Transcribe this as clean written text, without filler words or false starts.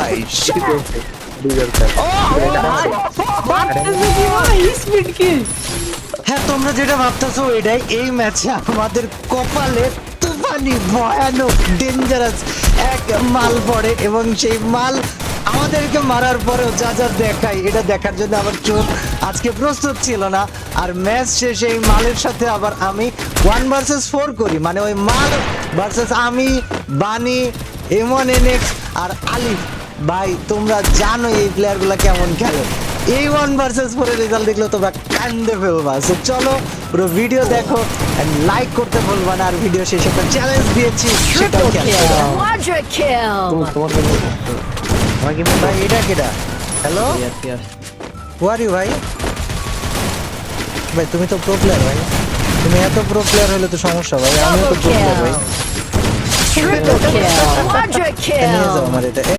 ভাই স্পিড কিল। হ্যাঁ, তোমরা যেটা ভাবতেছো এটাই। এই ম্যাচে আমাদের কপালে তুফানি ভয়ানক ডেঞ্জারাস এক মাল পড়ে এবং সেই মাল আমাদেরকে মারার পরেও যা যা দেখায় এটা দেখার জন্য আমার চোখ আজকে প্রস্তুত ছিল না। আর ম্যাচ শেষে এই মালের সাথে আবার আমি 1 vs 4 করি, মানে ওই মাল ভার্সেস আমি, বানি, M1NX আর আলিফ। ভাই তোমরা জানো এই প্লেয়ারগুলো কেমন খেলে। এই 1 vs 4 এর রেজাল্ট দেখলে তোমরা কান্দে ফেলবা। সো চলো পুরো ভিডিও দেখো এন্ড লাইক করতে ভুলবা না। আর ভিডিও শেষে একটা চ্যালেঞ্জ দিয়েছি, সেটাও খেয়াল করো। Quadra kill. ভাই এটা কেডা? হ্যালো, হু আর ইউ ভাই? ভাই তুমি তো প্রো প্লেয়ার ভাই, তুমি এত প্রো প্লেয়ার হলে তো সমস্যা ভাই। আমিও তো প্রো প্লেয়ার ভাই। Triple kill. Quadra নিয়ে যাও kill. আমার এটা।